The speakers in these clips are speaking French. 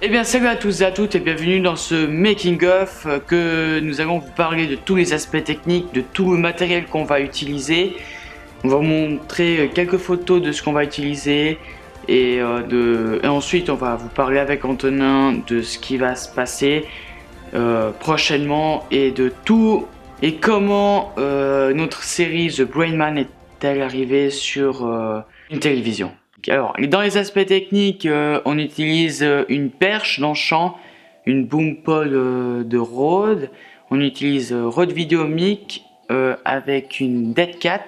Eh bien salut à tous et à toutes et bienvenue dans ce making of que nous allons vous parler de tous les aspects techniques, de tout le matériel qu'on va utiliser. On va vous montrer quelques photos de ce qu'on va utiliser et ensuite on va vous parler avec Antonin de ce qui va se passer prochainement et de tout et comment notre série The Brain Man est-elle arrivée sur une télévision. Alors, dans les aspects techniques, on utilise une perche dans le champ, une boom pole de Rode, on utilise Rode VideoMic avec une Dead Cat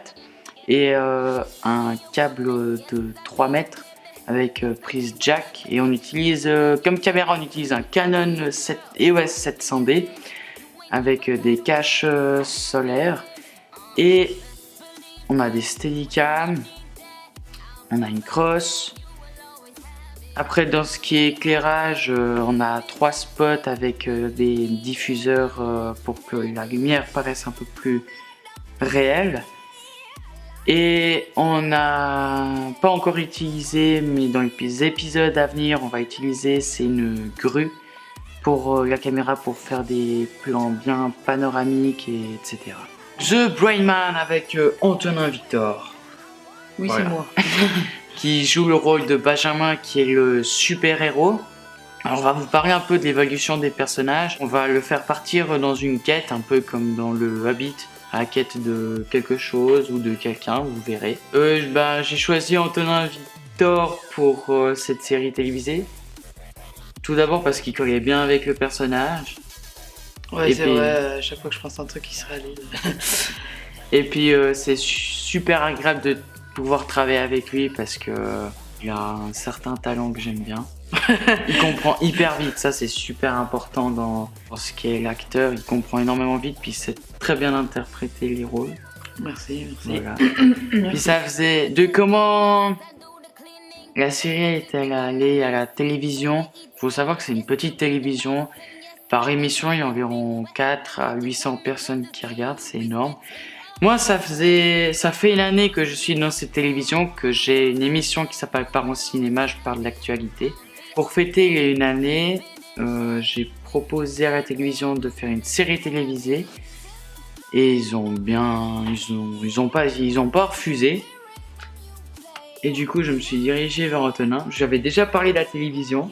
et un câble de 3 mètres avec prise jack, et on utilise comme caméra on utilise un Canon EOS 700D avec des caches solaires, et on a des Steadicam. On a une crosse. Après, dans ce qui est éclairage, on a 3 spots avec des diffuseurs pour que la lumière paraisse un peu plus réelle. Et on n'a pas encore utilisé, mais dans les épisodes à venir, on va utiliser, c'est une grue pour la caméra pour faire des plans bien panoramiques, etc. The Brain Man avec Antonin Victor. Oui, Voilà. c'est moi. Qui joue le rôle de Benjamin, qui est le super-héros. Alors on va vous parler un peu de l'évolution des personnages. On va le faire partir dans une quête, un peu comme dans le Hobbit, à la quête de quelque chose ou de quelqu'un, vous verrez. J'ai choisi Antonin Victor pour cette série télévisée. Tout d'abord parce qu'il collait bien avec le personnage. Ouais, Et c'est puis- vrai, à chaque fois que je pense à un truc, il serait allé. Et puis c'est super agréable de pouvoir travailler avec lui parce que il a un certain talent que j'aime bien. Il comprend hyper vite, ça c'est super important dans ce qui est l'acteur. Il comprend énormément vite, puis il sait très bien interpréter les rôles. Merci. Voilà. Puis ça faisait de comment la série est-elle allée à la télévision. Faut savoir que c'est une petite télévision. Par émission, il y a environ 4 à 800 personnes qui regardent, c'est énorme. Moi, ça fait une année que je suis dans cette télévision, que j'ai une émission qui s'appelle Parents Cinéma, je parle de l'actualité. Pour fêter les une année, j'ai proposé à la télévision de faire une série télévisée. Et ils ont pas refusé. Et du coup, je me suis dirigé vers Antonin. J'avais déjà parlé de la télévision.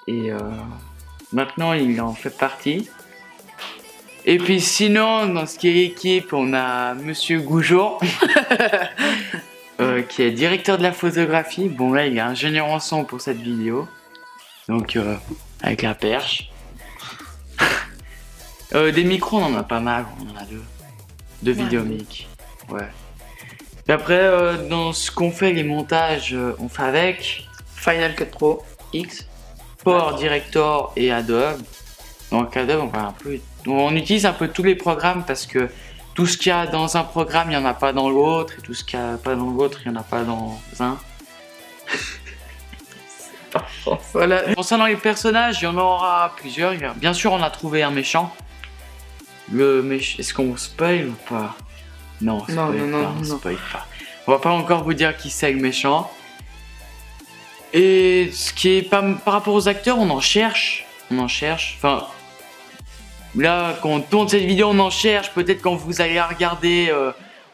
Et maintenant, il en fait partie. Et puis sinon, dans ce qui est équipe, on a Monsieur Goujon, qui est directeur de la photographie. Bon là, il est ingénieur en son pour cette vidéo. Donc, avec la perche. Des micros, on en a pas mal, on en a 2. De VideoMic. Ouais. Et après, dans ce qu'on fait, les montages, on fait avec Final Cut Pro X. Power Director et Adobe. Donc Adobe, on utilise un peu tous les programmes parce que tout ce qu'il y a dans un programme, il n'y en a pas dans l'autre, et tout ce qu'il n'y a pas dans l'autre, il n'y en a pas dans un. Voilà. Concernant les personnages, il y en aura plusieurs. Bien sûr, on a trouvé un méchant. Est-ce qu'on spoil ou pas? Non, on spoil pas. On va pas encore vous dire qui c'est le méchant. Et ce qui est par rapport aux acteurs, on en cherche. Enfin, là, quand on tourne cette vidéo, on en cherche. Peut-être quand vous allez la regarder,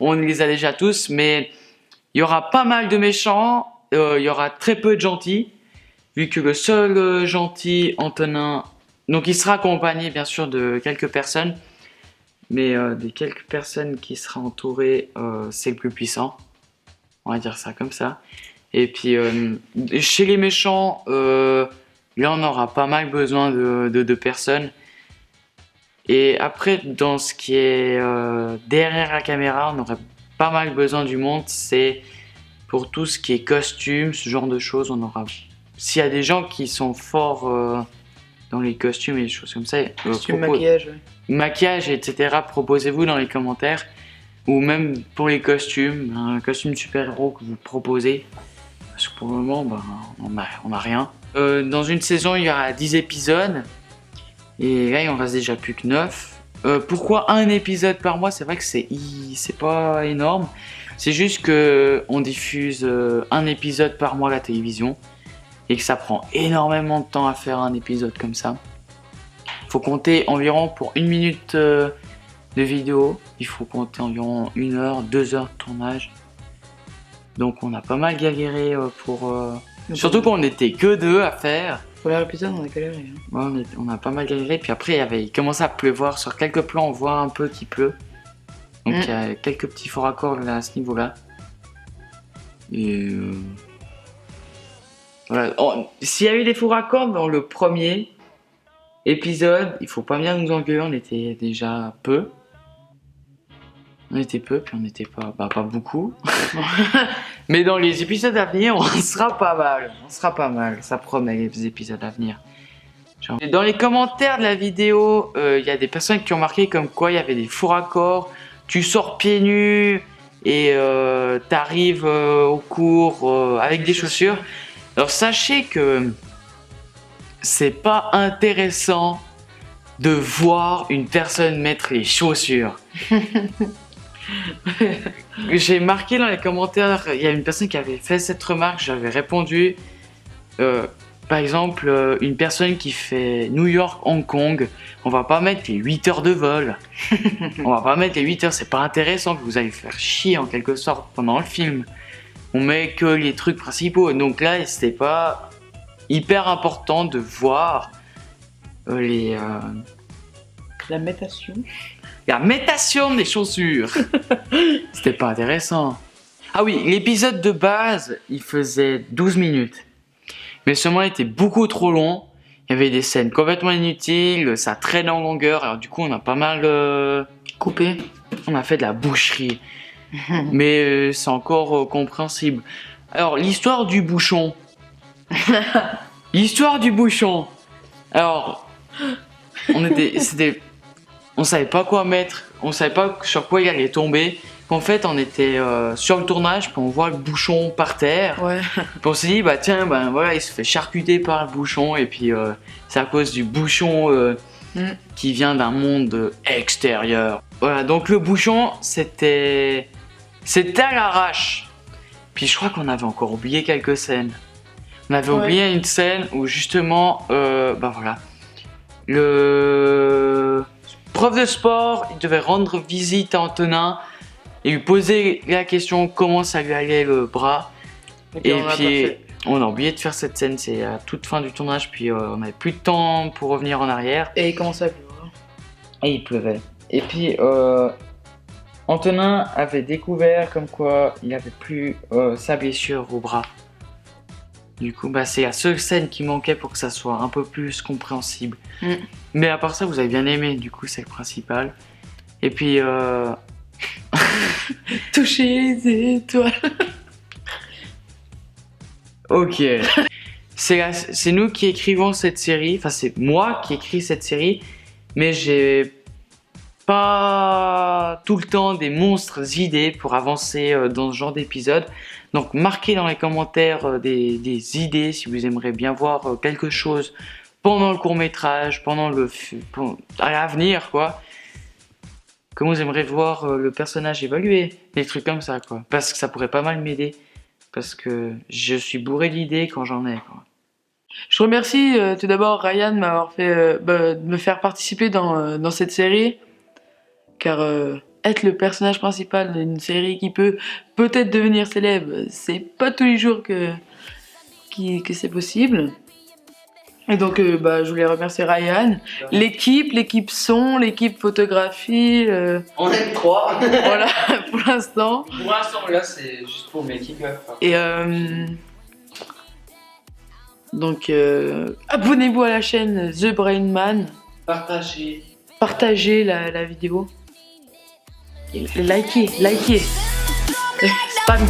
on les a déjà tous. Mais il y aura pas mal de méchants. Il y aura très peu de gentils. Vu que le seul gentil, Antonin, donc il sera accompagné bien sûr de quelques personnes. Mais des quelques personnes qui sera entouré, c'est le plus puissant. On va dire ça comme ça. Et puis chez les méchants, là on aura pas mal besoin de personnes. Et après, dans ce qui est derrière la caméra, on aurait pas mal besoin du monde. C'est pour tout ce qui est costume, ce genre de choses. On aura. S'il y a des gens qui sont forts dans les costumes et des choses comme ça, Maquillage, ouais. maquillage, etc. Proposez-vous dans les commentaires. Ou même pour les costumes, un costume super-héros que vous proposez. Parce que pour le moment, on a rien. Dans une saison, il y aura 10 épisodes. Et là, il en reste déjà plus que 9. Pourquoi un épisode par mois? C'est vrai que c'est pas énorme. C'est juste que on diffuse un épisode par mois à la télévision. et que ça prend énormément de temps à faire un épisode comme ça. Faut compter environ pour 1 minute de vidéo, il faut compter environ 1 heure, 2 heures de tournage. Donc on a pas mal galéré pour... Surtout qu'on était que 2 à faire. Premier épisode, on a galéré. Hein. Ouais, on a pas mal galéré, puis après il commençait à pleuvoir. Sur quelques plans, on voit un peu qu'il pleut. Donc il y a quelques petits faux raccords là, à ce niveau-là. Et voilà. S'il y a eu des faux raccords dans le premier épisode, il faut pas bien nous engueuler, on était déjà peu. On était peu, puis on n'était pas beaucoup. Mais dans les épisodes à venir, on sera pas mal. On sera pas mal, ça promet les épisodes à venir. Dans les commentaires de la vidéo, il y a des personnes qui ont marqué comme quoi il y avait des faux raccords. Tu sors pieds nus et t'arrives au cours avec des chaussures. Alors sachez que c'est pas intéressant de voir une personne mettre les chaussures. J'ai marqué dans les commentaires, il y a une personne qui avait fait cette remarque, j'avais répondu. Par exemple, une personne qui fait New York-Hong Kong, on va pas mettre les 8 heures de vol. On va pas mettre les 8 heures, c'est pas intéressant, que vous allez faire chier en quelque sorte pendant le film. On met que les trucs principaux, donc là c'était pas hyper important de voir la métation. La métation des chaussures. C'était pas intéressant. Ah oui, l'épisode de base, il faisait 12 minutes. Mais seulement il était beaucoup trop long. Il y avait des scènes complètement inutiles, ça traînait en longueur. Alors du coup, on a pas mal coupé. On a fait de la boucherie. Mais c'est encore compréhensible. Alors, l'histoire du bouchon. L'histoire du bouchon. Alors, on savait pas quoi mettre, on savait pas sur quoi il allait tomber. En fait, on était sur le tournage, puis on voit le bouchon par terre. Ouais. Puis on s'est dit, tiens, voilà, il se fait charcuter par le bouchon, et puis c'est à cause du bouchon qui vient d'un monde extérieur. Voilà, donc le bouchon, c'était à l'arrache. Puis je crois qu'on avait encore oublié quelques scènes. On avait oublié une scène où justement, voilà, le prof de sport, il devait rendre visite à Antonin et lui poser la question comment ça lui allait le bras. Et puis on a oublié de faire cette scène, c'est à toute fin du tournage, puis on n'avait plus de temps pour revenir en arrière. Et il commençait à pleuvoir. Et il pleuvait. Et puis Antonin avait découvert comme quoi il n'avait plus sa blessure au bras. Du coup, c'est la seule scène qui manquait pour que ça soit un peu plus compréhensible. Mais à part ça, vous avez bien aimé, du coup, c'est le principal. Et puis, toucher les étoiles. Ok. C'est nous qui écrivons cette série. Enfin, c'est moi qui écris cette série. Mais j'ai pas tout le temps des monstres idées pour avancer dans ce genre d'épisode. Donc marquez dans les commentaires des idées si vous aimeriez bien voir quelque chose pendant le court-métrage, à l'avenir quoi. Comment vous aimeriez voir le personnage évoluer, des trucs comme ça quoi. Parce que ça pourrait pas mal m'aider. Parce que je suis bourré d'idées quand j'en ai quoi. Je remercie tout d'abord Ryan de m'avoir fait de me faire participer dans cette série. Car être le personnage principal d'une série qui peut peut-être devenir célèbre, c'est pas tous les jours que c'est possible. Et donc je voulais remercier Ryan, l'équipe son, l'équipe photographie. On est 3. Voilà, pour l'instant. Pour l'instant, là c'est juste pour mes kick. Et donc abonnez-vous à la chaîne The Brain Man. Partagez la vidéo. Et likez. Spam.